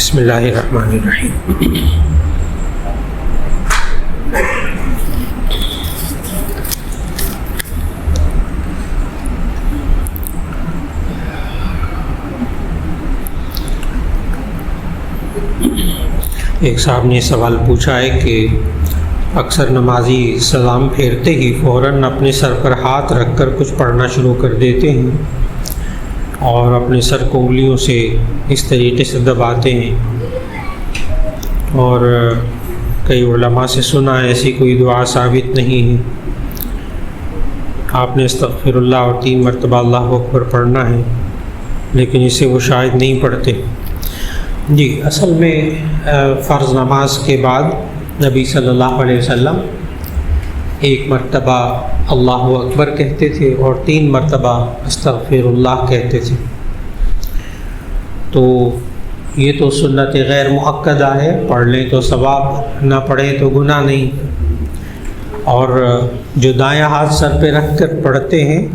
بسم اللہ الرحمن الرحیم۔ ایک صاحب نے سوال پوچھا ہے کہ اکثر نمازی سلام پھیرتے ہی فوراً اپنے سر پر ہاتھ رکھ کر کچھ پڑھنا شروع کر دیتے ہیں اور اپنے سر کو انگلیوں سے اس طریقے سے دباتے ہیں، اور کئی علماء سے سنا ہے ایسی کوئی دعا ثابت نہیں ہے۔ آپ نے استغفر اللہ اور 3 مرتبہ اللہ اکبر پڑھنا ہے، لیکن اسے وہ شاید نہیں پڑھتے۔ جی، اصل میں فرض نماز کے بعد نبی صلی اللہ علیہ وسلم 1 مرتبہ اللہ اکبر کہتے تھے اور 3 مرتبہ استغفر اللہ کہتے تھے۔ تو یہ تو سنت غیر مؤکدہ ہے، پڑھ لیں تو ثواب، نہ پڑھیں تو گناہ نہیں۔ اور جو دایاں ہاتھ سر پہ رکھ کر پڑھتے ہیں،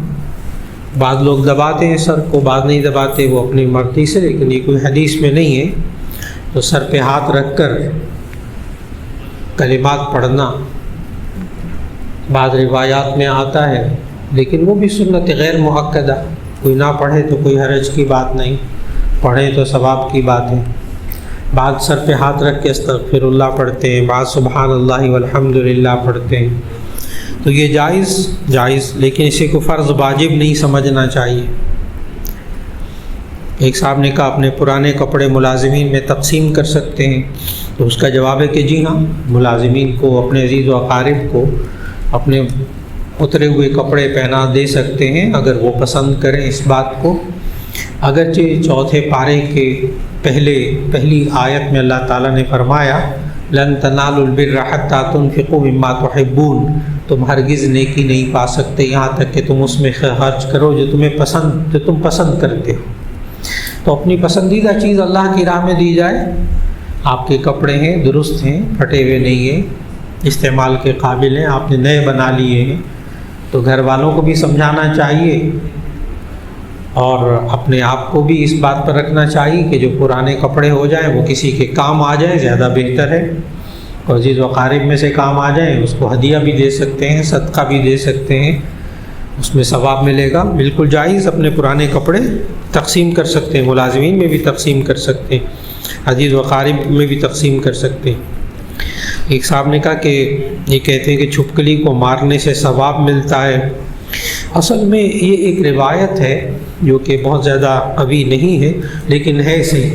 بعض لوگ دباتے ہیں سر کو، بعض نہیں دباتے، وہ اپنی مرضی سے، لیکن یہ کوئی حدیث میں نہیں ہے۔ تو سر پہ ہاتھ رکھ کر کلمات پڑھنا بعض روایات میں آتا ہے، لیکن وہ بھی سنت غیر مؤکدہ، کوئی نہ پڑھے تو کوئی حرج کی بات نہیں، پڑھیں تو ثواب کی بات ہے۔ بعض سر پہ ہاتھ رکھ کے استغفر اللہ پڑھتے ہیں، بعض سبحان اللہ والحمد للہ پڑھتے ہیں۔ تو یہ جائز، لیکن اسے کو فرض واجب نہیں سمجھنا چاہیے۔ ایک صاحب نے کہا اپنے پرانے کپڑے ملازمین میں تقسیم کر سکتے ہیں، تو اس کا جواب ہے کہ جی ہاں، ملازمین کو، اپنے عزیز و اقارب کو اپنے اترے ہوئے کپڑے پہنا دے سکتے ہیں اگر وہ پسند کریں اس بات کو۔ اگرچہ 4 پارے کے پہلی آیت میں اللہ تعالیٰ نے فرمایا لن تنالوا البر حتى تنفقوا مما تحبون، تم ہرگز نیکی نہیں پا سکتے یہاں تک کہ تم اس میں خرچ کرو جو تم پسند کرتے ہو۔ تو اپنی پسندیدہ چیز اللہ کی راہ میں دی جائے۔ آپ کے کپڑے ہیں، درست ہیں، پھٹے ہوئے نہیں ہیں، استعمال کے قابل ہیں، آپ نے نئے بنا لیے ہیں، تو گھر والوں کو بھی سمجھانا چاہیے اور اپنے آپ کو بھی اس بات پر رکھنا چاہیے کہ جو پرانے کپڑے ہو جائیں وہ کسی کے کام آ جائیں، زیادہ بہتر ہے۔ اور عزیز و اقارب میں سے کام آ جائیں، اس کو ہدیہ بھی دے سکتے ہیں، صدقہ بھی دے سکتے ہیں، اس میں ثواب ملے گا۔ بالکل جائز، اپنے پرانے کپڑے تقسیم کر سکتے ہیں، ملازمین میں بھی تقسیم کر سکتے ہیں، عزیز و اقارب میں بھی تقسیم کر سکتے ہیں۔ ایک صاحب نے کہا کہ یہ کہتے ہیں کہ چھپکلی کو مارنے سے ثواب ملتا ہے۔ اصل میں یہ ایک روایت ہے جو کہ بہت زیادہ قوی نہیں ہے، لیکن ہے صحیح،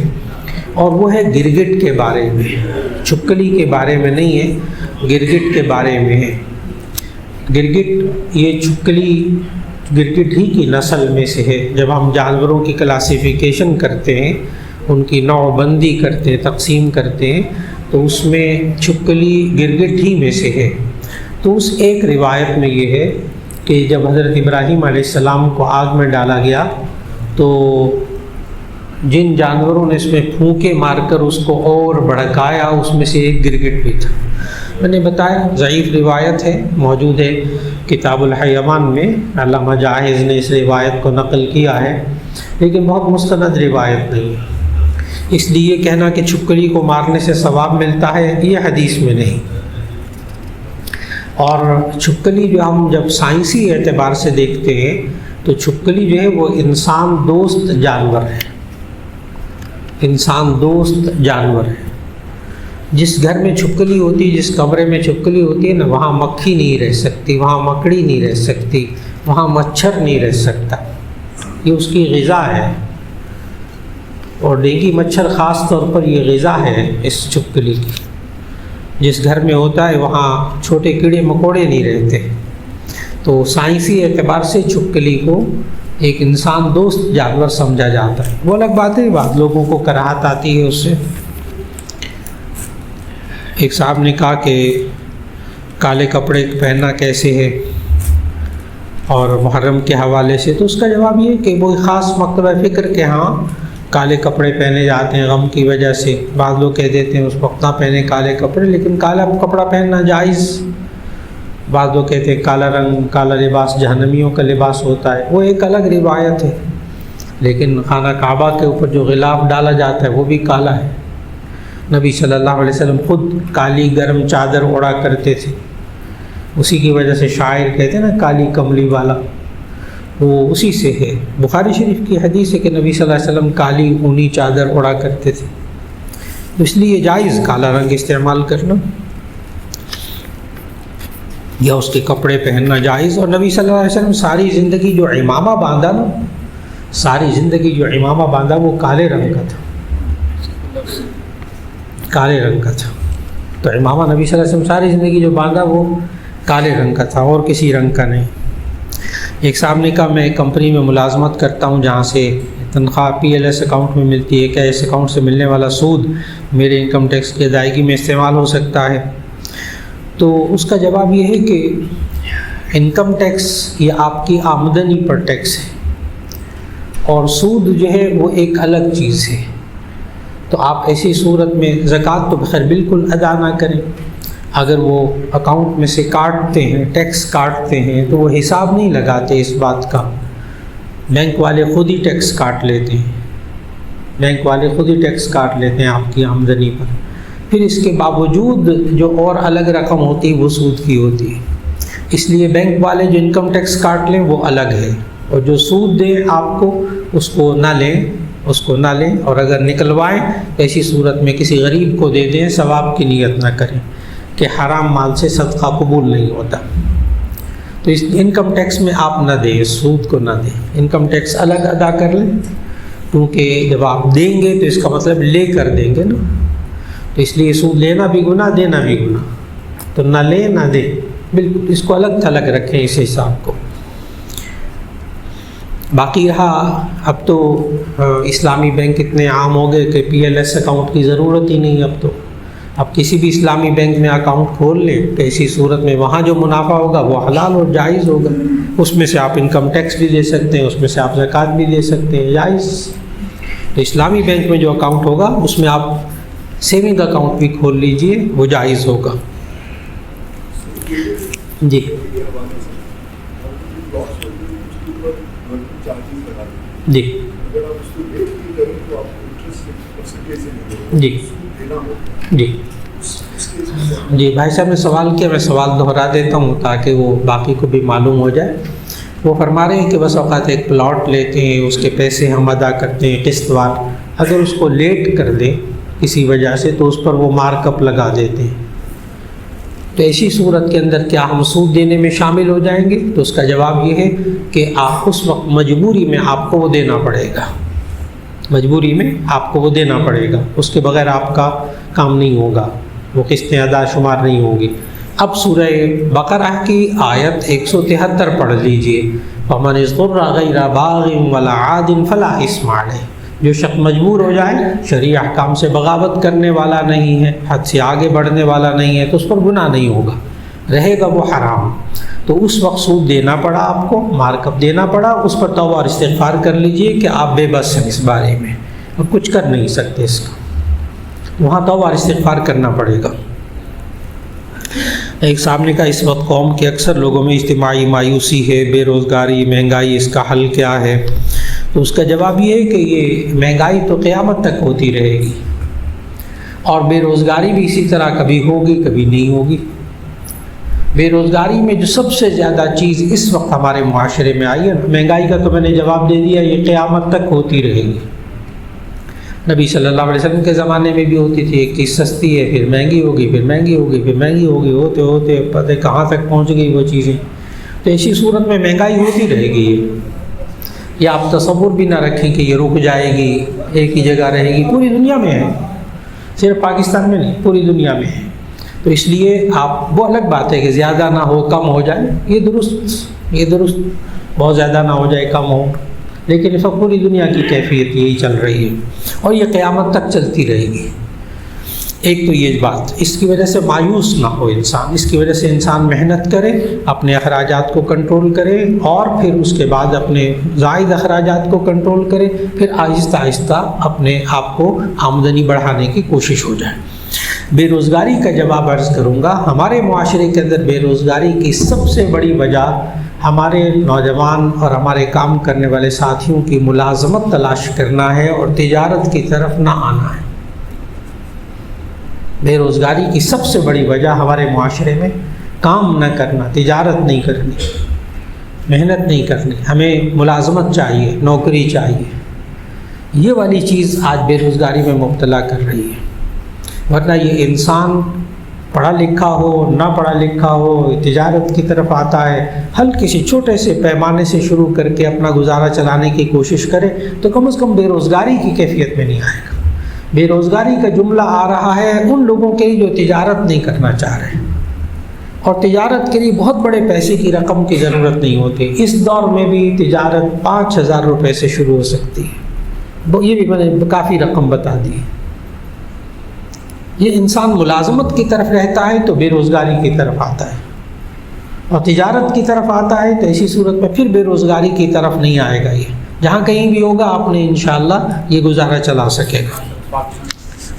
اور وہ ہے گرگٹ کے بارے میں، چھپکلی کے بارے میں نہیں ہے، گرگٹ کے بارے میں ہے۔ گرگٹ، یہ چھپکلی گرگٹ ہی کی نسل میں سے ہے۔ جب ہم جانوروں کی کلاسیفیکیشن کرتے ہیں، ان کی نوع بندی کرتے ہیں، تقسیم کرتے ہیں، تو اس میں چھپکلی گرگٹ ہی میں سے ہے۔ تو اس ایک روایت میں یہ ہے کہ جب حضرت ابراہیم علیہ السلام کو آگ میں ڈالا گیا تو جن جانوروں نے اس میں پھونکے مار کر اس کو اور بھڑکایا، اس میں سے ایک گرگٹ بھی تھا۔ میں نے بتایا ضعیف روایت ہے، موجود ہے کتاب الحیوان میں، علامہ جاحظ نے اس روایت کو نقل کیا ہے، لیکن بہت مستند روایت نہیں ہے۔ اس لیے کہنا کہ چھپکلی کو مارنے سے ثواب ملتا ہے، یہ حدیث میں نہیں۔ اور چھپکلی جو ہم جب سائنسی اعتبار سے دیکھتے ہیں تو چھپکلی جو ہے وہ انسان دوست جانور ہے، انسان دوست جانور ہے۔ جس گھر میں چھپکلی ہوتی ہے، جس کمرے میں چھپکلی ہوتی ہے نا، وہاں مکھی نہیں رہ سکتی، وہاں مکڑی نہیں رہ سکتی، وہاں مچھر نہیں رہ سکتا، یہ اس کی غذا ہے۔ اور ڈینگی مچھر خاص طور پر یہ غذا ہے اس چھپکلی کی۔ جس گھر میں ہوتا ہے وہاں چھوٹے کیڑے مکوڑے نہیں رہتے۔ تو سائنسی اعتبار سے چھپکلی کو ایک انسان دوست جانور سمجھا جاتا ہے۔ وہ الگ بات ہے، بعض لوگوں کو کراہت آتی ہے اس سے۔ ایک صاحب نے کہا کہ کالے کپڑے پہننا کیسے ہے اور محرم کے حوالے سے، تو اس کا جواب یہ ہے کہ وہ خاص مکتبہ فکر کے ہاں کالے کپڑے پہنے جاتے ہیں غم کی وجہ سے۔ بعض لوگ کہہ دیتے ہیں اس وقت نہ پہنے کالے کپڑے، لیکن کالا کپڑا پہننا جائز۔ بعض لوگ کہتے ہیں کالا رنگ، کالا لباس جہنمیوں کا لباس ہوتا ہے، وہ ایک الگ روایت ہے۔ لیکن خانہ کعبہ کے اوپر جو غلاف ڈالا جاتا ہے وہ بھی کالا ہے، نبی صلی اللہ علیہ وسلم خود کالی گرم چادر اوڑا کرتے تھے، اسی کی وجہ سے شاعر کہتے ہیں نا کالی کملی والا، وہ اسی سے ہے۔ بخاری شریف کی حدیث ہے کہ نبی صلی اللہ علیہ وسلم کالی اونی چادر اوڑا کرتے تھے، اس لیے جائز کالا رنگ استعمال کرنا یا اس کے کپڑے پہننا جائز۔ اور نبی صلی اللہ علیہ وسلم ساری زندگی جو عمامہ باندھا نا، ساری زندگی جو عمامہ باندھا وہ کالے رنگ کا تھا، کالے رنگ کا تھا۔ تو عمامہ نبی صلی اللہ علیہ وسلم ساری زندگی جو باندھا وہ کالے رنگ کا تھا اور کسی رنگ کا نہیں۔ ایک صاحب نے کہا میں ایک کمپنی میں ملازمت کرتا ہوں جہاں سے تنخواہ پی ایل ایس اکاؤنٹ میں ملتی ہے، کیا اس اکاؤنٹ سے ملنے والا سود میرے انکم ٹیکس کی ادائیگی میں استعمال ہو سکتا ہے؟ تو اس کا جواب یہ ہے کہ انکم ٹیکس یہ آپ کی آمدنی پر ٹیکس ہے اور سود جو ہے وہ ایک الگ چیز ہے۔ تو آپ ایسی صورت میں زکوٰۃ تو بخیر بالکل ادا نہ کریں۔ اگر وہ اکاؤنٹ میں سے کاٹتے ہیں، ٹیکس کاٹتے ہیں، تو وہ حساب نہیں لگاتے اس بات کا، بینک والے خود ہی ٹیکس کاٹ لیتے ہیں، بینک والے خود ہی ٹیکس کاٹ لیتے ہیں آپ کی آمدنی پر، پھر اس کے باوجود جو اور الگ رقم ہوتی ہے وہ سود کی ہوتی ہے۔ اس لیے بینک والے جو انکم ٹیکس کاٹ لیں وہ الگ ہے، اور جو سود دیں آپ کو اس کو نہ لیں، اس کو نہ لیں، اور اگر نکلوائیں تو ایسی صورت میں کسی غریب کو دے دیں، ثواب کی نیت نہ کریں کہ حرام مال سے صدقہ قبول نہیں ہوتا۔ تو اس انکم ٹیکس میں آپ نہ دیں، سود کو نہ دیں، انکم ٹیکس الگ ادا کر لیں، کیونکہ جب آپ دیں گے تو اس کا مطلب لے کر دیں گے نا، تو اس لیے سود لینا بھی گناہ، دینا بھی گناہ، تو نہ لیں نہ دیں، بالکل اس کو الگ تھلگ رکھیں اس حساب کو۔ باقی رہا اب تو اسلامی بینک اتنے عام ہو گئے کہ پی ایل ایس اکاؤنٹ کی ضرورت ہی نہیں، اب کسی بھی اسلامی بینک میں اکاؤنٹ کھول لیں تو ایسی صورت میں وہاں جو منافع ہوگا وہ حلال اور جائز ہوگا، اس میں سے آپ انکم ٹیکس بھی دے سکتے ہیں، اس میں سے آپ زکوٰۃ بھی دے سکتے ہیں، جائز۔ تو اسلامی بینک میں جو اکاؤنٹ ہوگا اس میں آپ سیونگ اکاؤنٹ بھی کھول لیجئے، وہ جائز ہوگا۔ جی جی جی جی جی بھائی صاحب نے سوال کیا، میں سوال دہرا دیتا ہوں تاکہ وہ باقی کو بھی معلوم ہو جائے۔ وہ فرما رہے ہیں کہ بس اوقات ایک پلاٹ لیتے ہیں، اس کے پیسے ہم ادا کرتے ہیں قسط وار، اگر اس کو لیٹ کر دیں کسی وجہ سے تو اس پر وہ مارک اپ لگا دیتے ہیں، تو ایسی صورت کے اندر کیا ہم سود دینے میں شامل ہو جائیں گے؟ تو اس کا جواب یہ ہے کہ آپ اس وقت مجبوری میں آپ کو وہ دینا پڑے گا، مجبوری میں آپ کو وہ دینا پڑے گا، اس کے بغیر آپ کا کام نہیں ہوگا، وہ قسطیں ادا شمار نہیں ہوں گی۔ اب سورہ بقرہ کی آیت 173 پڑھ لیجئے، فَمَنِ اضْطُرَّ غَيْرَ بَاغٍ وَلَا عَادٍ فَلَا إِثْمَ عَلَيْهِ۔ جو شخص مجبور ہو جائے، شرعی احکام سے بغاوت کرنے والا نہیں ہے، حد سے آگے بڑھنے والا نہیں ہے، تو اس پر گناہ نہیں ہوگا، رہے گا وہ حرام۔ تو اس وقت سود دینا پڑا آپ کو، مارک اپ دینا پڑا، اس پر توبہ اور استغفار کر لیجئے کہ آپ بے بس ہیں اس بارے میں، اب کچھ کر نہیں سکتے اس کا، وہاں توبہ اور استغفار کرنا پڑے گا۔ ایک صاحب نے کہا اس وقت قوم کے اکثر لوگوں میں اجتماعی مایوسی ہے، بے روزگاری، مہنگائی، اس کا حل کیا ہے؟ تو اس کا جواب یہ ہے کہ یہ مہنگائی تو قیامت تک ہوتی رہے گی، اور بے روزگاری بھی اسی طرح کبھی ہوگی کبھی نہیں ہوگی۔ بے روزگاری میں جو سب سے زیادہ چیز اس وقت ہمارے معاشرے میں آئی ہے، مہنگائی کا تو میں نے جواب دے دیا، یہ قیامت تک ہوتی رہے گی۔ نبی صلی اللہ علیہ وسلم کے زمانے میں بھی ہوتی تھی، ایک چیز سستی ہے پھر مہنگی ہوگی، پھر مہنگی ہوگی، پھر مہنگی ہوگی، ہوتے ہوتے پتہ کہاں تک پہنچ گئی وہ چیزیں۔ تو ایسی صورت میں مہنگائی ہوتی رہے گی، یہ آپ تصور بھی نہ رکھیں کہ یہ رک جائے گی، ایک ہی جگہ رہے گی، پوری دنیا میں ہے، صرف پاکستان میں نہیں، پوری دنیا میں ہے۔ تو اس لیے آپ، وہ الگ بات ہے کہ زیادہ نہ ہو کم ہو جائے، یہ درست، بہت زیادہ نہ ہو جائے کم ہو، لیکن اس وقت پوری دنیا کی کیفیت یہی چل رہی ہے اور یہ قیامت تک چلتی رہے گی۔ ایک تو یہ بات، اس کی وجہ سے مایوس نہ ہو انسان، اس کی وجہ سے انسان محنت کرے، اپنے اخراجات کو کنٹرول کرے، اور پھر اس کے بعد اپنے زائد اخراجات کو کنٹرول کرے، پھر آہستہ آہستہ اپنے آپ کو آمدنی بڑھانے کی کوشش ہو جائے۔ بے روزگاری کا جواب عرض کروں گا، ہمارے معاشرے کے اندر بے روزگاری کی سب سے بڑی وجہ ہمارے نوجوان اور ہمارے کام کرنے والے ساتھیوں کی ملازمت تلاش کرنا ہے اور تجارت کی طرف نہ آنا ہے۔ بے روزگاری کی سب سے بڑی وجہ ہمارے معاشرے میں کام نہ کرنا، تجارت نہیں کرنی، محنت نہیں کرنی، ہمیں ملازمت چاہیے، نوکری چاہیے، یہ والی چیز آج بے روزگاری میں مبتلا کر رہی ہے۔ ورنہ یہ انسان پڑھا لکھا ہو نہ پڑھا لکھا ہو تجارت کی طرف آتا ہے، ہلکے سے چھوٹے سے پیمانے سے شروع کر کے اپنا گزارا چلانے کی کوشش کرے تو کم از کم بے روزگاری کی کیفیت میں نہیں آئے گا۔ بے روزگاری کا جملہ آ رہا ہے ان لوگوں کے لیے جو تجارت نہیں کرنا چاہ رہے، اور تجارت کے لیے بہت بڑے پیسے کی رقم کی ضرورت نہیں ہوتی۔ اس دور میں بھی تجارت 5,000 روپے سے شروع ہو سکتی ہے، یہ بھی میں نے کافی رقم بتا دی۔ یہ انسان ملازمت کی طرف رہتا ہے تو بے روزگاری کی طرف آتا ہے، اور تجارت کی طرف آتا ہے تو ایسی صورت میں پھر بے روزگاری کی طرف نہیں آئے گا۔ یہ جہاں کہیں بھی ہوگا آپ نے انشاءاللہ یہ گزارا چلا سکے گا۔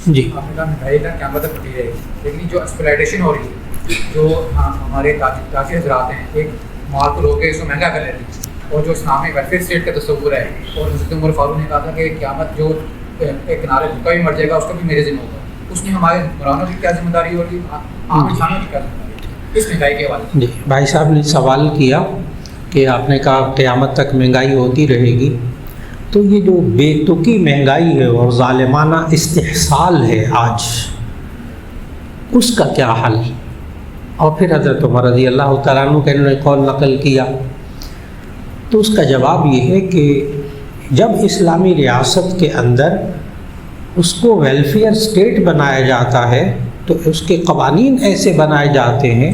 جی قیامت تک ہوتی رہے گی، لیکن جو ایکسپلائٹیشن ہو رہی ہے، جو ہمارے تاجر حضرات ہیں ایک مال کو لوگ اس کو مہنگا کر لیتے ہیں، اور جو اسلامی ویلفیئر اسٹیٹ کا تصور ہے، اور حضرت عمر فاروق نے کہا تھا کہ قیامت جو ایک کنارے جھکا بھی مر جائے گا اس کا بھی میرے ذمہ ہوگا، اس میں ہمارے حکمرانوں کی کیا ذمہ داری ہوگی، عام انسانوں کی کیا ذمہ داری ہے اس مہنگائی کے حوالے سے؟ جی بھائی صاحب نے سوال کیا کہ آپ نے کہا قیامت تک مہنگائی ہوتی رہے گی، تو یہ جو بے تکی مہنگائی ہے اور ظالمانہ استحصال ہے آج، اس کا کیا حل؟ اور پھر حضرت عمر رضی اللہ تعالیٰ عنہ کے نے قول نقل کیا، تو اس کا جواب یہ ہے کہ جب اسلامی ریاست کے اندر اس کو ویلفیئر اسٹیٹ بنایا جاتا ہے تو اس کے قوانین ایسے بنائے جاتے ہیں،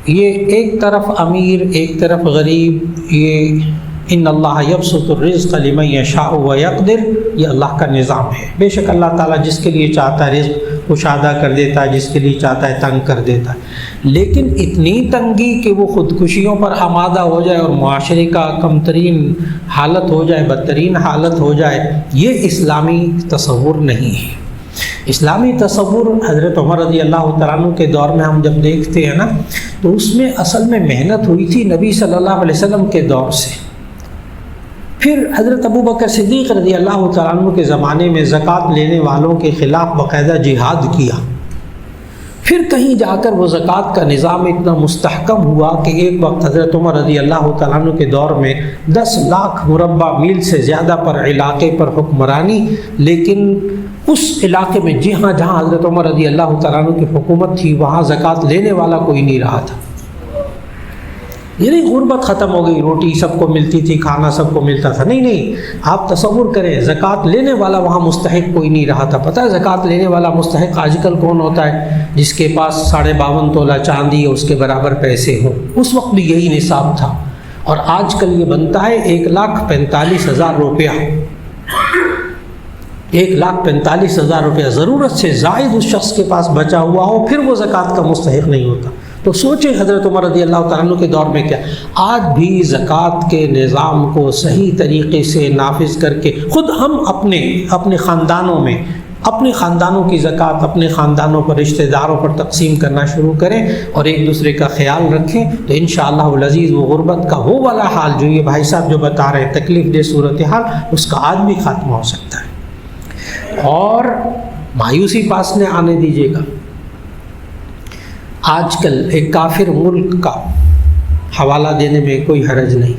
یہ ایک طرف امیر ایک طرف غریب، یہ ان اللہ یبسط الرزق لمن یشاء ویقدر، یہ اللہ کا نظام ہے۔ بے شک اللہ تعالیٰ جس کے لیے چاہتا ہے رزق کشادہ کر دیتا ہے، جس کے لیے چاہتا ہے تنگ کر دیتا ہے، لیکن اتنی تنگی کہ وہ خودکشیوں پر آمادہ ہو جائے اور معاشرے کا کم ترین حالت ہو جائے، بدترین حالت ہو جائے، یہ اسلامی تصور نہیں ہے۔ اسلامی تصور حضرت عمر رضی اللہ تعالیٰ عنہ کے دور میں ہم جب دیکھتے ہیں نا، تو اس میں اصل میں محنت ہوئی تھی نبی صلی اللہ علیہ وسلم کے دور سے۔ پھر حضرت ابو بکر صدیق رضی اللہ تعالیٰ عنہ کے زمانے میں زکوٰۃ لینے والوں کے خلاف باقاعدہ جہاد کیا، پھر کہیں جا کر وہ زکوٰۃ کا نظام اتنا مستحکم ہوا کہ ایک وقت حضرت عمر رضی اللہ تعالیٰ عنہ کے دور میں 10 لاکھ مربع میل سے زیادہ پر علاقے پر حکمرانی، لیکن اس علاقے میں جہاں حضرت عمر رضی اللہ تعالیٰ عنہ کی حکومت تھی وہاں زکوٰۃ لینے والا کوئی نہیں رہا تھا۔ یعنی غربت ختم ہو گئی، روٹی سب کو ملتی تھی، کھانا سب کو ملتا تھا، نہیں آپ تصور کریں زکوٰۃ لینے والا وہاں مستحق کوئی نہیں رہا تھا۔ پتہ ہے زکوٰۃ لینے والا مستحق آج کل کون ہوتا ہے؟ جس کے پاس 52.5 تولہ چاندی اس کے برابر پیسے ہوں، اس وقت بھی یہی نصاب تھا، اور آج کل یہ بنتا ہے 1,45,000 روپیہ، 1,45,000 روپیہ ضرورت سے زائد اس شخص کے پاس بچا ہوا ہو، پھر وہ زکوٰۃ کا مستحق نہیں ہوتا۔ تو سوچیں حضرت عمر رضی اللہ تعالیٰ عنہ کے دور میں کیا، آج بھی زکوٰۃ کے نظام کو صحیح طریقے سے نافذ کر کے خود ہم اپنے خاندانوں میں اپنے خاندانوں کی زکوٰۃ اپنے خاندانوں پر رشتہ داروں پر تقسیم کرنا شروع کریں اور ایک دوسرے کا خیال رکھیں، تو انشاءاللہ العزیز وہ غربت کا وہ والا حال جو یہ بھائی صاحب جو بتا رہے ہیں تکلیف دہ صورتحال، اس کا آج بھی خاتمہ ہو سکتا ہے۔ اور مایوسی پاس نے آنے دیجیے گا، آج کل ایک کافر ملک کا حوالہ دینے میں کوئی حرج نہیں،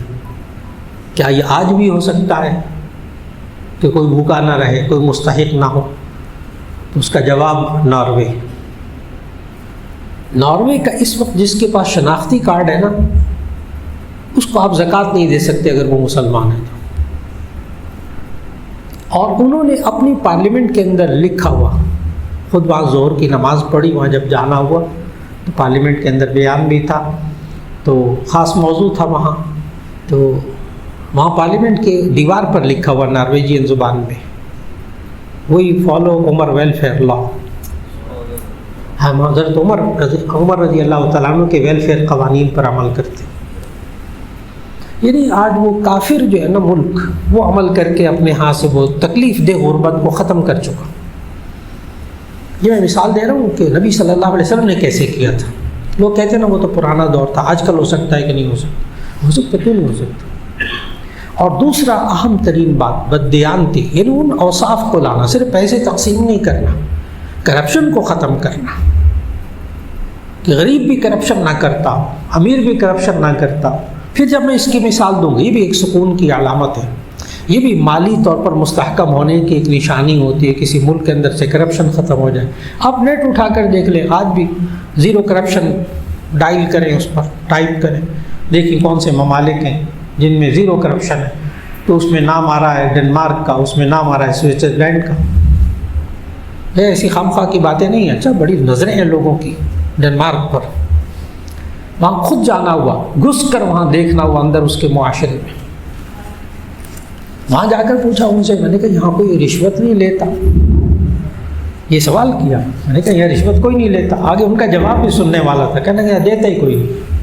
کیا یہ آج بھی ہو سکتا ہے کہ کوئی بھوکا نہ رہے، کوئی مستحق نہ ہو؟ تو اس کا جواب ناروے کا اس وقت جس کے پاس شناختی کارڈ ہے نا، اس کو آپ زکوٰۃ نہیں دے سکتے اگر وہ مسلمان ہے تو۔ اور انہوں نے اپنی پارلیمنٹ کے اندر لکھا ہوا، خود وہاں ظہر کی نماز پڑھی، وہاں جب جانا ہوا تو پارلیمنٹ کے اندر بیان بھی تھا، تو خاص موضوع تھا وہاں، تو وہاں پارلیمنٹ کے دیوار پر لکھا ہوا نارویجین زبان میں، وہی فالو عمر ویلفیئر لا، ہم حضرت عمر رضی اللہ تعالیٰ عنہ کے ویلفیئر قوانین پر عمل کرتے۔ یعنی آج وہ کافر جو ہے نا ملک، وہ عمل کر کے اپنے ہاتھ سے وہ تکلیف دہ غربت کو ختم کر چکا۔ یہ میں مثال دے رہا ہوں کہ نبی صلی اللہ علیہ وسلم نے کیسے کیا تھا۔ لوگ کہتے ہیں نا وہ تو پرانا دور تھا، آج کل ہو سکتا ہے کہ نہیں ہو سکتا؟ ہو سکتا، کیوں نہیں ہو سکتا؟ اور دوسرا اہم ترین بات بددیانتی، یعنی ان اوصاف کو لانا، صرف پیسے تقسیم نہیں کرنا، کرپشن کو ختم کرنا، کہ غریب بھی کرپشن نہ کرتا، امیر بھی کرپشن نہ کرتا. پھر جب میں اس کی مثال دوں گا، یہ بھی ایک سکون کی علامت ہے، یہ بھی مالی طور پر مستحکم ہونے کی ایک نشانی ہوتی ہے. کسی ملک کے اندر سے کرپشن ختم ہو جائے. آپ نیٹ اٹھا کر دیکھ لیں، آج بھی زیرو کرپشن ڈائل کریں، اس پر ٹائپ کریں، دیکھیں کون سے ممالک ہیں جن میں زیرو کرپشن ہے. تو اس میں نام آ رہا ہے ڈنمارک کا، اس میں نام آ رہا ہے سوئٹزرلینڈ کا. یہ ایسی خامخواہ کی باتیں نہیں ہیں. اچھا، بڑی نظریں ہیں لوگوں کی ڈنمارک پر. وہاں خود جانا ہوا، گھس کر وہاں دیکھنا ہوا اندر اس کے معاشرے میں. وہاں جا کر پوچھا ان سے، میں نے کہا یہاں کوئی رشوت نہیں لیتا؟ یہ سوال کیا. میں نے کہا یہاں رشوت کوئی نہیں لیتا. آگے ان کا جواب بھی سننے والا تھا، کہنے کہ دیتا ہی کوئی نہیں.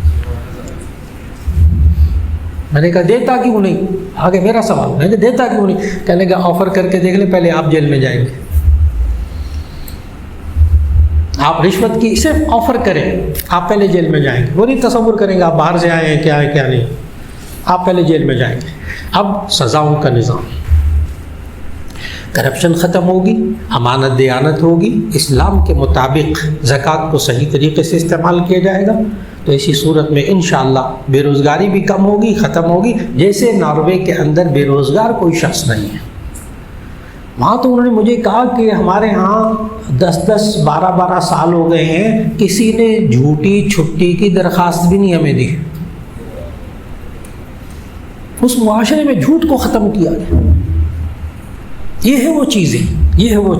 میں نے کہا دیتا کیوں نہیں؟ آگے میرا سوال، میں نے کہا دیتا کیوں نہیں؟ کہنے کا آفر کر کے دیکھ لیں، پہلے آپ جیل میں جائیں گے. آپ رشوت کی صرف آفر کریں، آپ پہلے جیل میں جائیں گے. وہ نہیں تصور کریں گے آپ باہر سے آئے ہیں، کیا ہے کیا نہیں. آپ پہلے جیل میں جائیں گے. اب سزاؤں کا نظام، کرپشن ختم ہوگی، امانت دیانت ہوگی، اسلام کے مطابق زکوٰۃ کو صحیح طریقے سے استعمال کیا جائے گا. تو اسی صورت میں انشاءاللہ بے روزگاری بھی کم ہوگی، ختم ہوگی. جیسے ناروے کے اندر بے روزگار کوئی شخص نہیں ہے. وہاں تو انہوں نے مجھے کہا کہ ہمارے ہاں 10 12 سال ہو گئے ہیں، کسی نے جھوٹی چھٹی کی درخواست بھی نہیں ہمیں دی. اس معاشرے میں جھوٹ کو ختم کیا گیا. یہ ہے وہ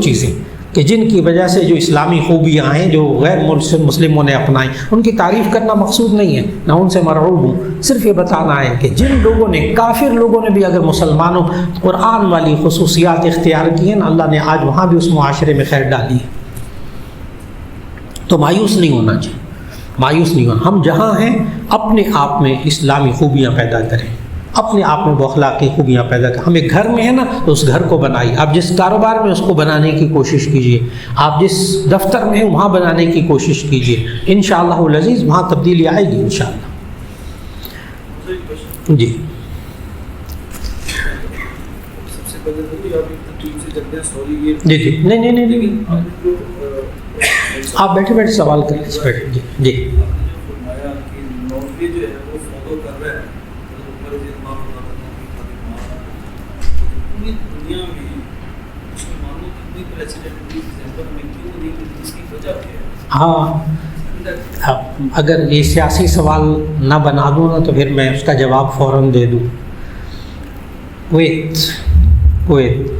چیزیں کہ جن کی وجہ سے جو اسلامی خوبیاں ہیں جو غیر مسلموں نے اپنائیں، ان کی تعریف کرنا مقصود نہیں ہے، نہ ان سے مرعوب ہوں. صرف یہ بتانا ہے کہ جن لوگوں نے، کافر لوگوں نے بھی اگر مسلمانوں قرآن والی خصوصیات اختیار کی ہیں نا، اللہ نے آج وہاں بھی اس معاشرے میں خیر ڈالی ہے. تو مایوس نہیں ہونا چاہیے، مایوس نہیں ہونا. ہم جہاں ہیں اپنے آپ میں اسلامی خوبیاں پیدا کریں، اپنے آپ میں وہ اخلاقی خوبیاں پیدا کریں. ہم ایک گھر میں ہیں نا، تو اس گھر کو بنائیے. آپ جس کاروبار میں اس کو بنانے کی کوشش کیجیے، آپ جس دفتر میں ہیں وہاں بنانے کی کوشش کیجیے. انشاءاللہ العزیز وہاں تبدیلی آئے گی انشاءاللہ. جی جی نہیں آپ بیٹھے بیٹھے سوال کریں. جی جی ہاں، اگر یہ سیاسی سوال نہ بنا دوں نا تو پھر میں اس کا جواب فوراً دے دوں. کویت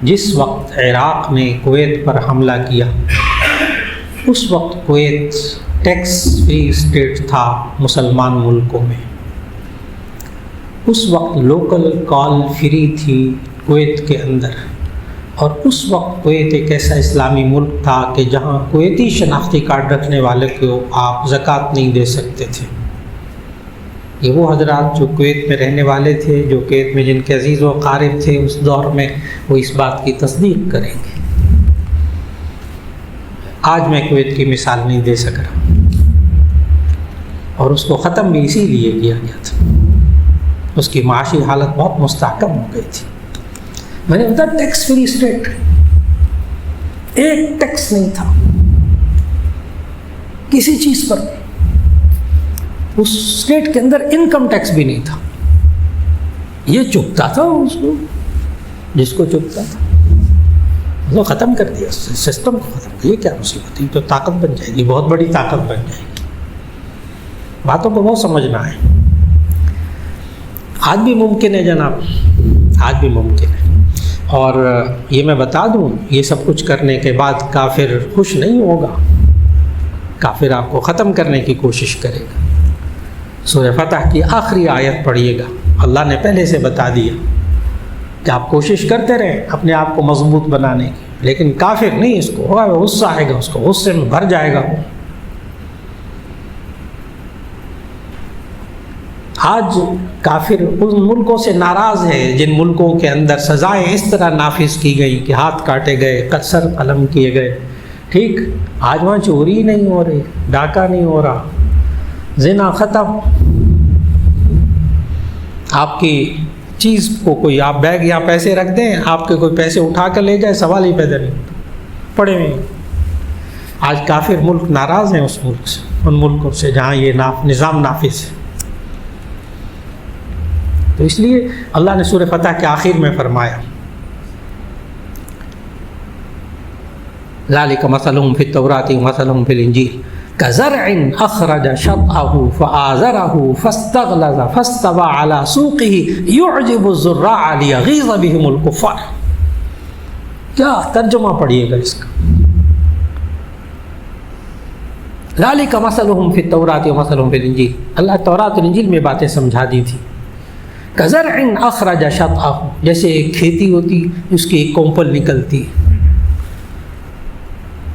جس وقت عراق نے کویت پر حملہ کیا، اس وقت کویت ٹیکس فری اسٹیٹ تھا مسلمان ملکوں میں. اس وقت لوکل کال فری تھی کویت کے اندر. اور اس وقت کویت ایک ایسا اسلامی ملک تھا کہ جہاں کویتی شناختی کارڈ رکھنے والے کو آپ زکوٰۃ نہیں دے سکتے تھے. یہ وہ حضرات جو کویت میں رہنے والے تھے، جو کویت میں جن کے عزیز و اقارب تھے اس دور میں، وہ اس بات کی تصدیق کریں گے. آج میں کویت کی مثال نہیں دے سک رہا، اور اس کو ختم بھی اسی لیے کیا گیا تھا. اس کی معاشی حالت بہت مستحکم ہو گئی تھی. میں نے بتایا ٹیکس فری اسٹیٹ، ایک ٹیکس نہیں تھا کسی چیز پر. اس اسٹیٹ کے اندر انکم ٹیکس بھی نہیں تھا. یہ چپتا تھا اس کو، جس کو چپتا تھا وہ ختم کر دیا، سسٹم کو ختم کیا. یہ کیا مصیبت ہے؟ تو طاقت بن جائے گی، بہت بڑی طاقت بن جائے گی. باتوں کو بہت سمجھنا ہے. آج بھی ممکن ہے جناب، آج بھی ممکن ہے. اور یہ میں بتا دوں، یہ سب کچھ کرنے کے بعد کافر خوش نہیں ہوگا. کافر آپ کو ختم کرنے کی کوشش کرے گا. سورہ فتح کی آخری آیت پڑھیے گا، اللہ نے پہلے سے بتا دیا کہ آپ کوشش کرتے رہیں اپنے آپ کو مضبوط بنانے کی، لیکن کافر نہیں، اس کو ہوگا غصہ آئے گا، اس کو غصے میں بھر جائے گا. آج کافر ان ملکوں سے ناراض ہے جن ملکوں کے اندر سزائیں اس طرح نافذ کی گئی کہ ہاتھ کاٹے گئے، قصر قلم کیے گئے. ٹھیک، آج وہاں چوری نہیں ہو رہی، ڈاکہ نہیں ہو رہا، زنا ختم. آپ کی چیز کو کوئی، آپ بیگ یا پیسے رکھ دیں، آپ کے کوئی پیسے اٹھا کر لے جائے، سوال ہی پیدا نہیں، پڑے ہوئے. آج کافر ملک ناراض ہیں اس ملک سے، ان ملکوں سے جہاں یہ نظام نافذ ہے۔ تو اس لیے اللہ نے سورہ فتح کے آخر میں فرمایا ذالک مثلہم فی التوراۃ ومثلہم فی الانجیل کزرع اخرج شطأہ فآزرہ فاستغلظ فاستوى علی سوقہ یعجب الزراع لیغیظ بہم الکفار۔ کیا ترجمہ پڑھیے گا اس کا؟ ذالک مثلہم فی التوراۃ ومثلہم فی الانجیل، اللہ تورات اور انجیل میں باتیں سمجھا دی تھی۔ کزرع اخرج شطأہ، جیسے ایک کھیتی ہوتی، اس کی ایک کومپل نکلتی،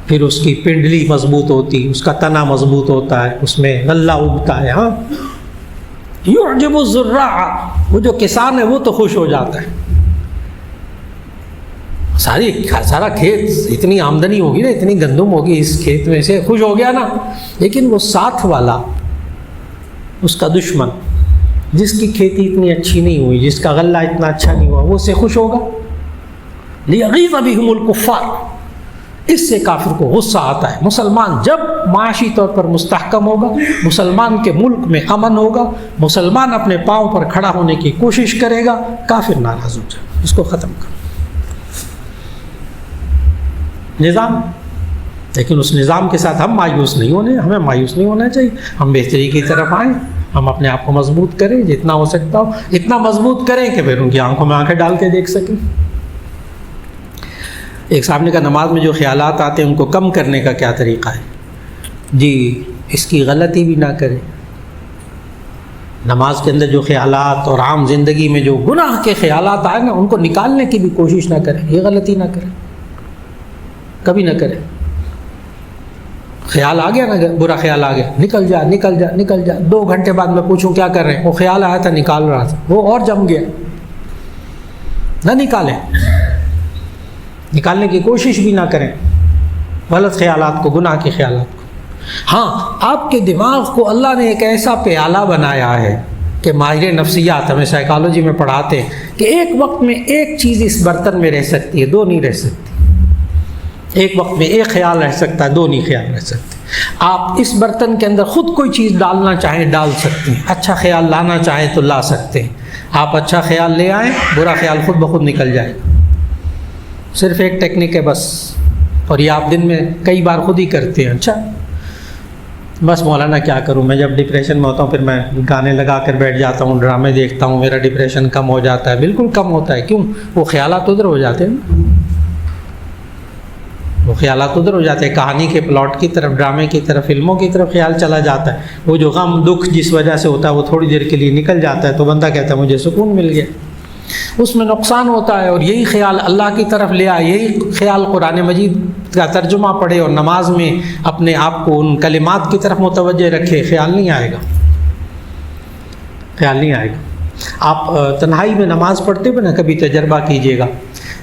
پھر اس کی پنڈلی مضبوط ہوتی، اس کا تنا مضبوط ہوتا ہے، اس میں غلہ اگتا ہے۔ ہاں، یعجب الزراع، وہ جو کسان ہے وہ تو خوش ہو جاتا ہے، سارا کھیت، اتنی آمدنی ہوگی نا، اتنی گندم ہوگی اس کھیت میں سے، خوش ہو گیا نا۔ لیکن وہ ساتھ والا، اس کا دشمن، جس کی کھیتی اتنی اچھی نہیں ہوئی، جس کا غلہ اتنا اچھا نہیں ہوا، وہ اس سے خوش ہوگا؟ لیغیظ بہم الکفار، اس سے کافر کو غصہ آتا ہے۔ مسلمان جب معاشی طور پر مستحکم ہوگا، مسلمان کے ملک میں امن ہوگا، مسلمان اپنے پاؤں پر کھڑا ہونے کی کوشش کرے گا، کافر ناراض ہو جائے، اس کو ختم کر نظام۔ لیکن اس نظام کے ساتھ ہم مایوس نہیں ہونے، ہمیں مایوس نہیں ہونا چاہیے، ہم بہتری کی طرف آئیں، ہم اپنے آپ کو مضبوط کریں، جتنا ہو سکتا ہو اتنا مضبوط کریں کہ پھر ان کی آنکھوں میں آنکھیں ڈال کے دیکھ سکیں۔ ایک صاحب نے کہا نماز میں جو خیالات آتے ہیں ان کو کم کرنے کا کیا طریقہ ہے؟ جی، اس کی غلطی بھی نہ کریں۔ نماز کے اندر جو خیالات اور عام زندگی میں جو گناہ کے خیالات آئے نا، ان کو نکالنے کی بھی کوشش نہ کریں، یہ غلطی نہ کریں، کبھی نہ کریں۔ خیال آ گیا نا، برا خیال آ گیا، نکل جا نکل جا نکل جا، 2 گھنٹے بعد میں پوچھوں کیا کر رہے ہیں، وہ خیال آیا تھا نکال رہا تھا، وہ اور جم گیا، نہ نکالیں، نکالنے کی کوشش بھی نہ کریں غلط خیالات کو، گناہ کے خیالات کو۔ ہاں، آپ کے دماغ کو اللہ نے ایک ایسا پیالہ بنایا ہے کہ ماہر نفسیات ہمیں سائیکالوجی میں پڑھاتے ہیں کہ ایک وقت میں ایک چیز اس برتن میں رہ سکتی ہے، 2 نہیں رہ سکتی۔ ایک وقت میں ایک خیال رہ سکتا ہے، 2 نہیں خیال رہ سکتے۔ آپ اس برتن کے اندر خود کوئی چیز ڈالنا چاہیں ڈال سکتے ہیں، اچھا خیال لانا چاہیں تو لا سکتے ہیں۔ آپ اچھا خیال لے آئیں، برا خیال خود بخود نکل جائے گا۔ صرف ایک ٹیکنیک ہے بس، اور یہ آپ دن میں کئی بار خود ہی کرتے ہیں۔ اچھا بس مولانا کیا کروں، میں جب ڈپریشن میں ہوتا ہوں پھر میں گانے لگا کر بیٹھ جاتا ہوں، ڈرامے دیکھتا ہوں، میرا ڈپریشن کم ہو جاتا ہے۔ بالکل کم ہوتا ہے، کیوں؟ وہ خیالات ادھر ہو جاتے ہیں، وہ خیالات ادھر ہو جاتے ہیں، کہانی کے پلاٹ کی طرف، ڈرامے کی طرف، فلموں کی طرف خیال چلا جاتا ہے۔ وہ جو غم دکھ جس وجہ سے ہوتا ہے وہ تھوڑی دیر کے لیے نکل جاتا ہے، تو بندہ کہتا ہے مجھے سکون مل گیا۔ اس میں نقصان ہوتا ہے، اور یہی خیال اللہ کی طرف لے آئے، یہی خیال قرآن مجید کا ترجمہ پڑھے اور نماز میں اپنے آپ کو ان کلمات کی طرف متوجہ رکھے، خیال نہیں آئے گا، خیال نہیں آئے گا۔ آپ تنہائی میں نماز پڑھتے ہوئے نا کبھی تجربہ کیجئے گا،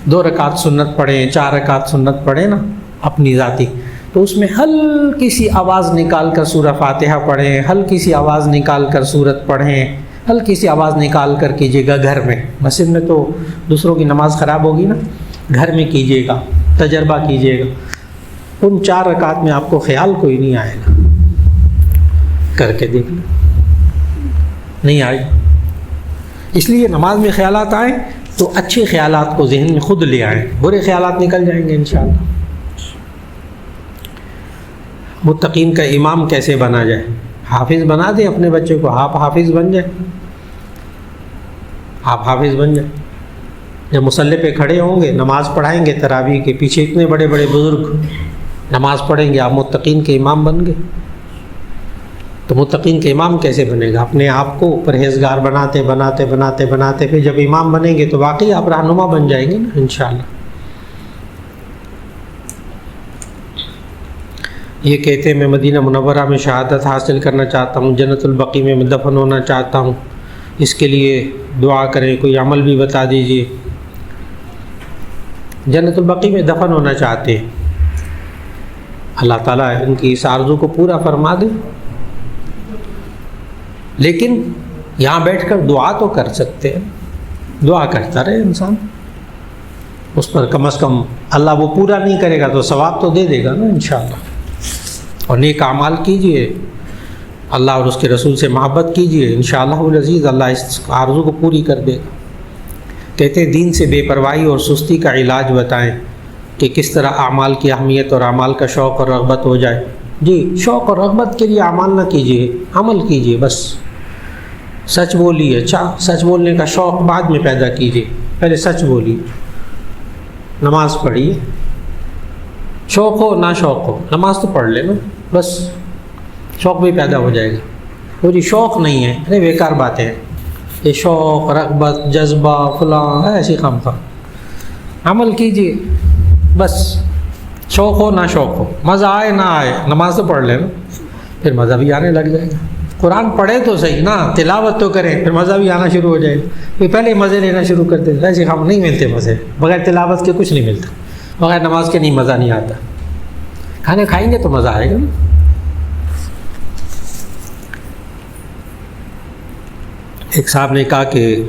2 رکعت سنت پڑھیں، 4 رکعت سنت پڑھیں نا اپنی ذاتی، تو اس میں ہلکی سی آواز نکال کر سورہ فاتحہ پڑھیں، ہلکی سی آواز نکال کر سورت پڑھیں، ہلکی سی آواز نکال کر کیجیے گا گھر میں۔ مسجد میں تو دوسروں کی نماز خراب ہوگی نا، گھر میں کیجیے گا، تجربہ کیجیے گا، ان 4 رکعت میں آپ کو خیال کوئی نہیں آئے گا، کر کے دیکھ لیں، نہیں آئے گا۔ اس لیے نماز میں خیالات آئیں تو اچھے خیالات کو ذہن میں خود لے آئیں، برے خیالات نکل جائیں گے انشاءاللہ۔ متقین کا امام کیسے بنا جائے؟ حافظ بنا دیں اپنے بچے کو، آپ حافظ بن جائیں، آپ حافظ بن جائیں۔ جب مصلی پہ کھڑے ہوں گے، نماز پڑھائیں گے، تراویح کے پیچھے اتنے بڑے بڑے بزرگ نماز پڑھیں گے، آپ متقین کے امام بن گئے۔ تو متقین کے امام کیسے بنے گا؟ اپنے آپ کو پرہیزگار بناتے بناتے بناتے بناتے پھر جب امام بنیں گے تو واقعی آپ رہنما بن جائیں گے نا انشاءاللہ۔ یہ کہتے ہیں میں مدینہ منورہ میں شہادت حاصل کرنا چاہتا ہوں، جنت البقیع میں دفن ہونا چاہتا ہوں، اس کے لیے دعا کریں، کوئی عمل بھی بتا دیجیے۔ جنت البقیع میں دفن ہونا چاہتے ہیں، اللہ تعالیٰ ان کی اس آرزو کو پورا فرما دے، لیکن یہاں بیٹھ کر دعا تو کر سکتے ہیں، دعا کرتا رہے انسان، اس پر کم از کم اللہ وہ پورا نہیں کرے گا تو ثواب تو دے دے گا نا انشاءاللہ۔ اور نیک اعمال کیجیے، اللہ اور اس کے رسول سے محبت کیجیے، انشاءاللہ العزیز اللہ اس آرزو کو پوری کر دے گا۔ کہتے ہیں دین سے بے پرواہی اور سستی کا علاج بتائیں کہ کس طرح اعمال کی اہمیت اور اعمال کا شوق اور رغبت ہو جائے۔ جی، شوق اور رغبت کے لیے اعمال نہ کیجیے، عمل کیجیے بس۔ سچ بولیے، اچھا سچ بولنے کا شوق بعد میں پیدا کیجیے، پہلے سچ بولیے، نماز پڑھیے، شوق ہو نہ شوق ہو نماز تو پڑھ لے نا، بس شوق بھی پیدا ہو جائے گا۔ وہ جی شوق نہیں ہے، ارے بیکار باتیں ہیں یہ، شوق رغبت جذبہ فلاں ایسی خام خواہ، عمل کیجیے بس، شوق ہو نہ شوق ہو، مزہ آئے نہ آئے نماز تو پڑھ لے نا، پھر مزہ بھی آنے لگ جائے گا۔ قرآن پڑھے تو صحیح نا، تلاوت تو کریں، پھر مزہ بھی آنا شروع ہو جائے گا۔ پھر پہلے مزے لینا شروع کر دیں، ایسے ہم نہیں ملتے مزے، بغیر تلاوت کے کچھ نہیں ملتا، بغیر نماز کے نہیں مزہ نہیں آتا۔ کھانے کھائیں گے تو مزہ آئے گا نا۔ ایک صاحب نے کہا کہ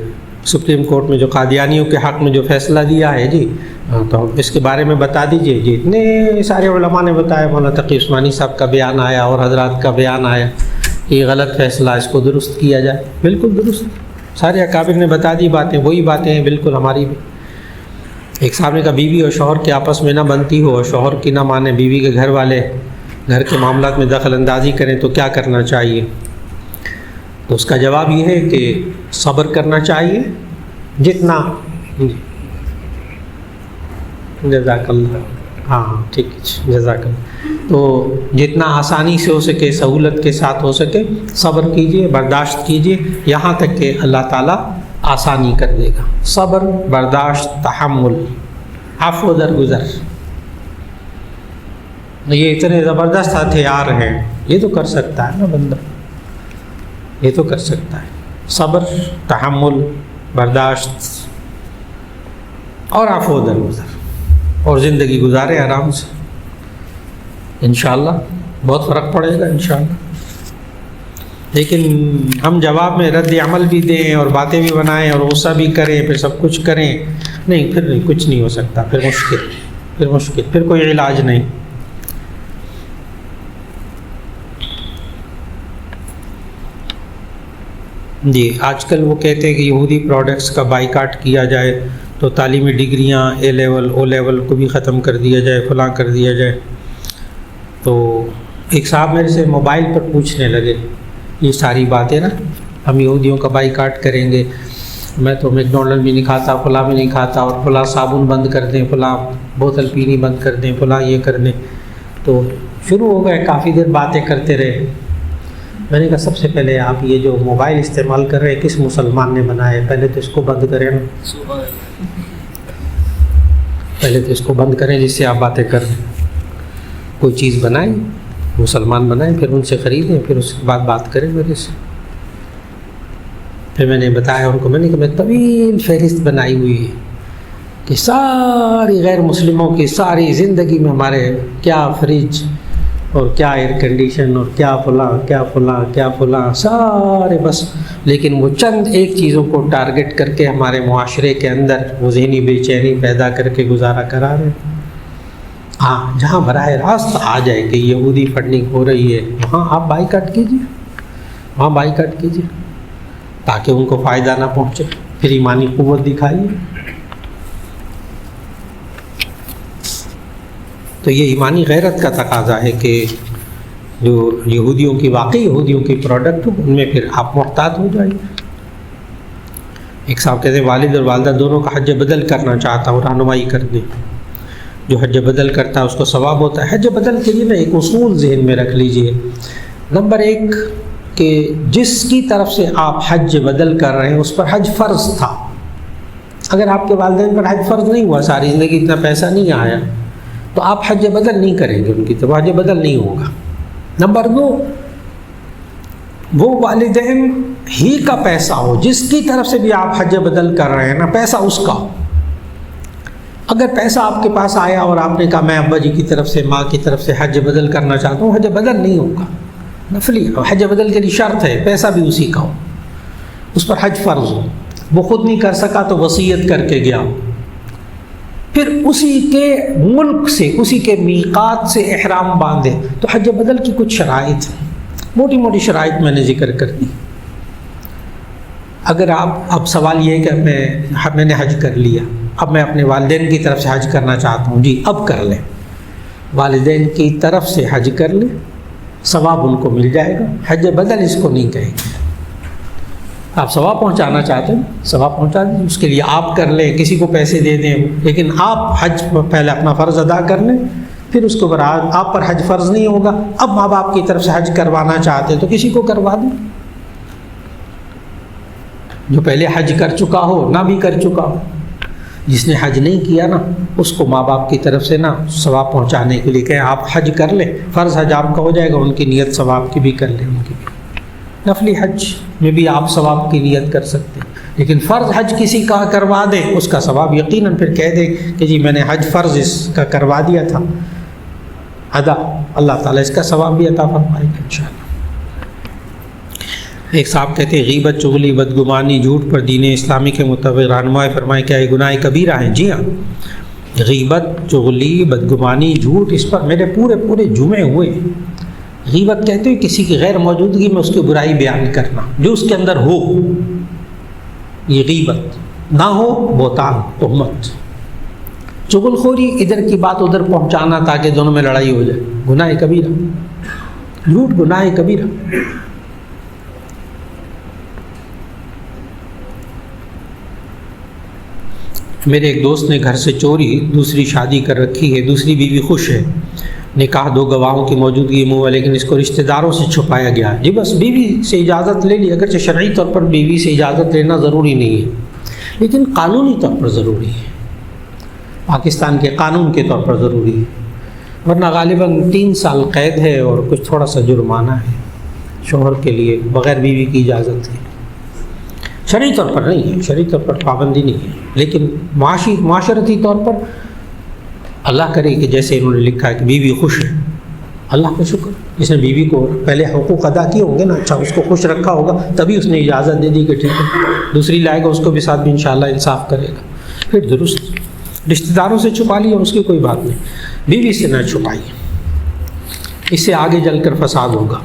سپریم کورٹ میں جو قادیانیوں کے حق میں جو فیصلہ دیا ہے جی، تو اس کے بارے میں بتا دیجئے جی۔ اتنے سارے علماء نے بتایا، مولانا تقی عثمانی صاحب کا بیان آیا اور حضرات کا بیان آیا، یہ غلط فیصلہ، اس کو درست کیا جائے۔ بالکل درست، سارے اکابر نے بتا دی باتیں، وہی باتیں ہیں بالکل ہماری بھی۔ ایک صاحب نے کہا بیوی اور شوہر کے آپس میں نہ بنتی ہو اور شوہر کی نہ مانے، بیوی کے گھر والے گھر کے معاملات میں دخل اندازی کریں تو کیا کرنا چاہیے؟ تو اس کا جواب یہ ہے کہ صبر کرنا چاہیے، جتنا جزاک اللہ، ہاں ٹھیک ہے جزاک اللہ، تو جتنا آسانی سے ہو سکے، سہولت کے ساتھ ہو سکے صبر کیجیے، برداشت کیجیے، یہاں تک کہ اللہ تعالیٰ آسانی کر دے گا۔ صبر، برداشت، تحمل، عفو درگزر، یہ اتنے زبردست ہتھیار ہیں، یہ تو کر سکتا ہے نا بندہ، یہ تو کر سکتا ہے۔ صبر، تحمل، برداشت اور عفو درگزر، اور زندگی گزارے آرام سے، انشاءاللہ بہت فرق پڑے گا انشاءاللہ۔ لیکن ہم جواب میں رد عمل بھی دیں اور باتیں بھی بنائیں اور غصہ بھی کریں، پھر سب کچھ کریں، نہیں پھر نہیں، کچھ نہیں ہو سکتا، پھر مشکل، پھر کوئی علاج نہیں۔ جی، آج کل وہ کہتے ہیں کہ یہودی پروڈکٹس کا بائیکاٹ کیا جائے تو تعلیمی ڈگریاں اے لیول او لیول کو بھی ختم کر دیا جائے، فلاں کر دیا جائے۔ تو ایک صاحب میرے سے موبائل پر پوچھنے لگے یہ ساری باتیں نا، ہم یہودیوں کا بائیکاٹ کریں گے، میں تو میک ڈونلڈ بھی نہیں کھاتا، فلاں بھی نہیں کھاتا، اور فلاں صابن بند کر دیں، فلاں بوتل پینی بند کر دیں، فلاں یہ کر دیں۔ تو شروع ہو گئے، کافی دیر باتیں کرتے رہے۔ میں نے کہا سب سے پہلے آپ یہ جو موبائل استعمال کر رہے ہیں کس مسلمان نے بنایا ہے؟ پہلے تو اس کو بند کریں نا، پہلے تو اس کو بند کریں جس سے آپ باتیں کر رہے ہیں۔ کوئی چیز بنائیں، مسلمان بنائیں، پھر ان سے خریدیں، پھر اس کے بعد بات کریں میرے سے۔ پھر میں نے بتایا ان کو، میں نے کہا میں طویل فہرست بنائی ہوئی ہے کہ ساری غیر مسلموں کی ساری زندگی میں ہمارے کیا فریج اور کیا ایئر کنڈیشن اور کیا فلاں کیا فلاں کیا فلاں سارے، بس لیکن وہ چند ایک چیزوں کو ٹارگٹ کر کے ہمارے معاشرے کے اندر وہ ذہنی بے چینی پیدا کر کے گزارا کرا رہے ہیں۔ ہاں، جہاں براہ راست آ جائے کہ یہودی فنڈنگ ہو رہی ہے وہاں آپ بائیکاٹ کیجیے، وہاں بائیکاٹ کیجیے تاکہ ان کو فائدہ نہ پہنچے، پھر ایمانی قوت دکھائیے۔ تو یہ ایمانی غیرت کا تقاضا ہے کہ جو یہودیوں کی واقعی یہودیوں کی پروڈکٹ ہو ان میں پھر آپ محتاط ہو جائیے۔ ایک صاحب کہتے ہیں والد اور والدہ دونوں کا حج بدل کرنا چاہتا ہوں، رہنمائی کر دیں۔ جو حج بدل کرتا ہے اس کو ثواب ہوتا ہے۔ حج بدل کے لیے نا ایک اصول ذہن میں رکھ لیجئے۔ نمبر 1 کہ جس کی طرف سے آپ حج بدل کر رہے ہیں اس پر حج فرض تھا۔ اگر آپ کے والدین پر حج فرض نہیں ہوا، ساری زندگی اتنا پیسہ نہیں آیا، تو آپ حج بدل نہیں کریں گے، ان کی طرف حج بدل نہیں ہوگا۔ نمبر 2، وہ والدین ہی کا پیسہ ہو جس کی طرف سے بھی آپ حج بدل کر رہے ہیں نا، پیسہ اس کا ہو۔ اگر پیسہ آپ کے پاس آیا اور آپ نے کہا میں ابا جی کی طرف سے ماں کی طرف سے حج بدل کرنا چاہتا ہوں، حج بدل نہیں ہوگا، نفلی۔ حج بدل کے لیے شرط ہے پیسہ بھی اسی کا ہو، اس پر حج فرض ہو۔ وہ خود نہیں کر سکا تو وصیت کر کے گیا، پھر اسی کے ملک سے، اسی کے میقات سے احرام باندھے. تو حج بدل کی کچھ شرائط ہیں، موٹی موٹی شرائط میں نے ذکر کر دی. اگر اب سوال یہ ہے کہ میں نے حج کر لیا، اب میں اپنے والدین کی طرف سے حج کرنا چاہتا ہوں، جی اب کر لیں. والدین کی طرف سے حج کر لیں، ثواب ان کو مل جائے گا. حج بدل اس کو نہیں کہیں گے. آپ ثواب پہنچانا چاہتے ہیں، ثواب پہنچا دیں، اس کے لیے آپ کر لیں، کسی کو پیسے دے دیں، لیکن آپ حج پہلے اپنا فرض ادا کر لیں، پھر اس کو بعد آپ پر حج فرض نہیں ہوگا. اب ماں باپ کی طرف سے حج کروانا چاہتے ہیں تو کسی کو کروا دیں، جو پہلے حج کر چکا ہو، نہ بھی کر چکا ہو. جس نے حج نہیں کیا نا، اس کو ماں باپ کی طرف سے نا ثواب پہنچانے کے لیے کہیں آپ حج کر لیں، فرض حج آپ کا ہو جائے گا، ان کی نیت ثواب کی بھی کر لیں. ان کی نفلی حج میں بھی آپ ثواب کی نیت کر سکتے ہیں، لیکن فرض حج کسی کا کروا دیں، اس کا ثواب یقیناً پھر کہہ دیں کہ جی میں نے حج فرض اس کا کروا دیا تھا ادا، اللہ تعالیٰ اس کا ثواب بھی عطا فرمائے گا انشاءاللہ. ایک صاحب کہتے ہیں غیبت، چغلی، بدگمانی، جھوٹ پر دین اسلامی کے مطابق رہنمائی فرمائیں، کیا یہ گناہ کبیرہ ہیں؟ جی ہاں، غیبت، چغلی، بدگمانی، جھوٹ، اس پر میرے پورے جمعے ہوئے. غیبت کہتے ہیں کسی کی غیر موجودگی میں اس کی برائی بیان کرنا، جو اس کے اندر ہو، یہ غیبت. نہ ہو بہتان، تہمت. چغل خوری، ادھر کی بات ادھر پہنچانا تاکہ دونوں میں لڑائی ہو جائے، گناہ کبیرہ. جھوٹ گناہ کبیرہ. میرے ایک دوست نے گھر سے چوری دوسری شادی کر رکھی ہے، دوسری بیوی خوش ہے، نکاح 2 گواہوں کی موجودگی میں ہوا، لیکن اس کو رشتہ داروں سے چھپایا گیا. جی بس بیوی سے اجازت لے لی، اگرچہ شرعی طور پر بیوی سے اجازت لینا ضروری نہیں ہے، لیکن قانونی طور پر ضروری ہے، پاکستان کے قانون کے طور پر ضروری ہے. ورنہ غالباً 3 سال قید ہے اور کچھ تھوڑا سا جرمانہ ہے شوہر کے لیے بغیر بیوی کی اجازت کے. شرعی طور پر نہیں ہے، شرعی طور پر پابندی نہیں ہے، لیکن معاشرتی طور پر اللہ کرے کہ جیسے انہوں نے لکھا ہے کہ بیوی خوش ہے، اللہ کا شکر. جس نے بیوی کو پہلے حقوق ادا کیے ہوں گے نا، اچھا اس کو خوش رکھا ہوگا، تبھی اس نے اجازت دے دی کہ ٹھیک ہے دوسری لائے گا، اس کو بھی ساتھ بھی انشاءاللہ انصاف کرے گا. پھر درست. رشتہ داروں سے چھپا لیا اس کی کوئی بات نہیں، بیوی سے نہ چھپائیے، اس سے آگے چل کر فساد ہوگا،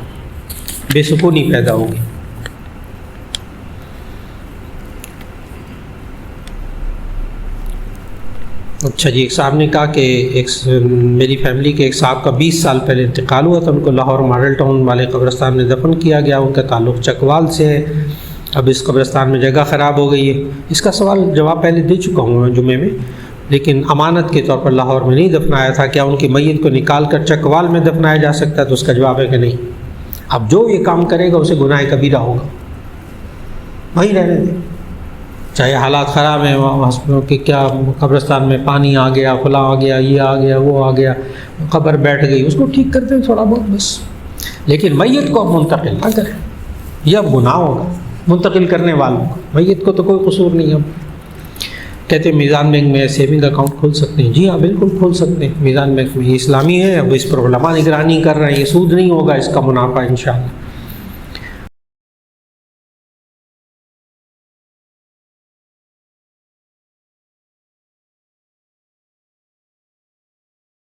بے سکونی پیدا ہوگی. اچھا جی، ایک صاحب نے کہا کہ میری فیملی کے ایک صاحب کا 20 سال پہلے انتقال ہوا تھا، ان کو لاہور ماڈل ٹاؤن والے قبرستان میں دفن کیا گیا. ان کا تعلق چکوال سے ہے. اب اس قبرستان میں جگہ خراب ہو گئی ہے. اس کا سوال جواب پہلے دے چکا ہوں میں جمعے میں، لیکن امانت کے طور پر لاہور میں نہیں دفنایا تھا. کیا ان کی میت کو نکال کر چکوال میں دفنایا جا سکتا ہے؟ تو اس کا جواب ہے کہ نہیں. اب جو یہ کام کرے گا اسے گناہ کبیرہ ہوگا، وہیں رہنے دیں. چاہے حالات خراب ہیں کہ کیا قبرستان میں پانی آ گیا، فلاں آ گیا، یہ آ گیا، وہ آ گیا، قبر بیٹھ گئی، اس کو ٹھیک کرتے ہیں تھوڑا بہت بس، لیکن میت کو اب منتقل نہ کریں. یہ اب گناہ ہوگا منتقل کرنے والوں کو. میت کو تو کوئی قصور نہیں. اب کہتے ہیں میزان بینک میں سیونگ اکاؤنٹ کھول سکتے ہیں. جی ہاں بالکل کھول سکتے ہیں. میزان بینک میں یہ اسلامی ہے، اب اس پر علماء نگرانی کر رہے ہیں. یہ سود نہیں ہوگا، اس کا منافع انشاءاللہ.